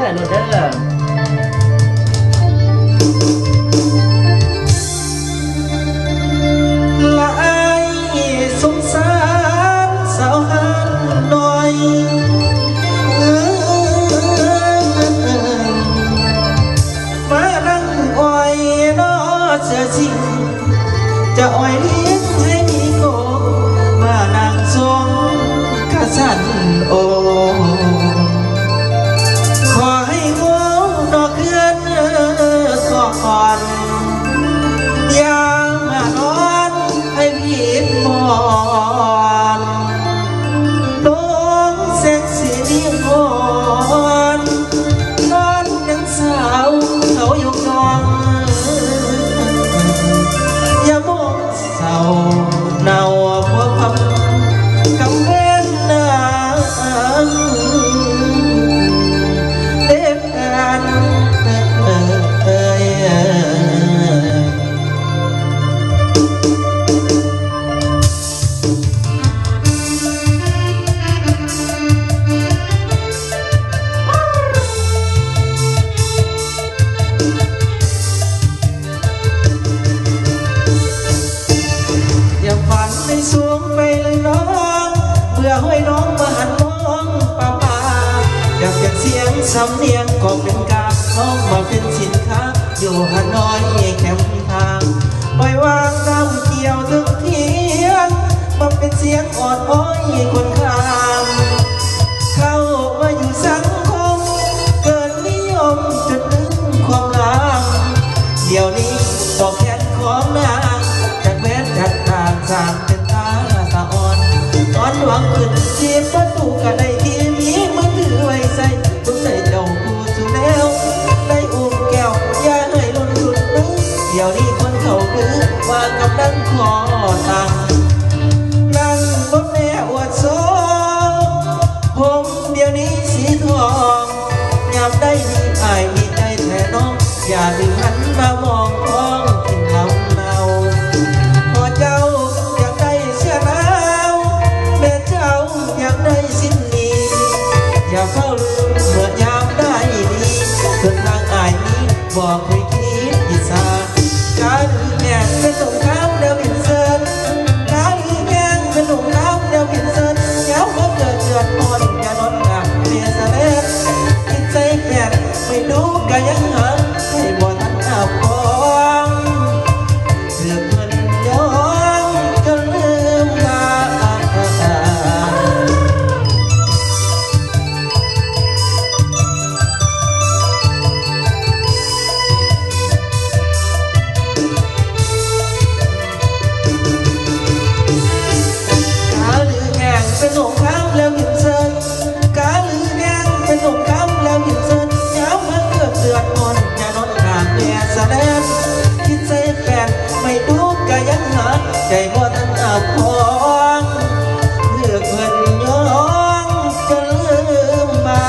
โรเดอร์ละอายสงสารสาวหันหน่อยมานั่งอ้อยน้อเสียจริงจะอ้อยเลี้ยงให้มีโกมานั่งทรงกะสันโอขอให้งงดอกเกือนก่อนอย่ามานอนให้ผิดหมอนดวงแสงสีนิมนต์นอนยังสาวเขายกนอนอย่ามองเศร้าเนาพัวพับกำเว้นนาเด็กกันสวงไปเลยน้องเบื่อห้อยน้องมาหันมองป่าป่าอยากเป็นเสียงสำเนียงก็เป็นกาน้องมาเป็นสินค้าอยู่หาน้อยแคมทางปล่อยวางน้ำเกี่ยวถึงเที่ยงมาเป็นเสียงอ่อนอ้อยคนข้ามเข้ามาอยู่สังคมเกิดนิยมจนถึงความรักเดี๋ยวนี้ดอกแขนของนางจากแม้จากต่างสามตอนหวังขึ้นจีบประตูก็ได้ที่มีมือถือไว้ใส่ทุกใจเจ้าผู้สู่แล้วได้อุ้มแก้วอย่าให้ล้นหลุดนึงเดี๋ยวนี้คนเขาดื้อว่ากำลังขอตังนั่งบนแม่อวดโซผมเดี๋ยวนี้สีทองยามได้มีอายมีใจแท้น้องอย่าลืมหันมามองท้องกินลำเนาพอเจ้าอยากได้เสื้อหนาวอยากได้สิ้นนี้อย่าเฝ้าลืมเมื่อยามได้ดีเกิดทางอายนี้บอกให้คิดอิสาการแม่เป็นสงครามเดียวบินเซินการแม่เป็นสงครามเดียวบินเซินเย้าเมื่อเกิดเดือดร้อนอย่านอนหนักเมียสะเล็ดกินใจแก่ไม่ดูก็ยังหาให้บ่ทันอาพองเลือกเงินย้อนจนลืมลาเป็นสงครามแล้วหินเซินกาลือแดงเป็นสงครามแล้วหินเซินย้ำมาเกิดเดือดร้อนอย่านอนกลางแดดแสดงคิดใจแฟนไม่ดูก็ยังหาใจบ่ทันอาพองเลือกเงินย้อนจะลืมมา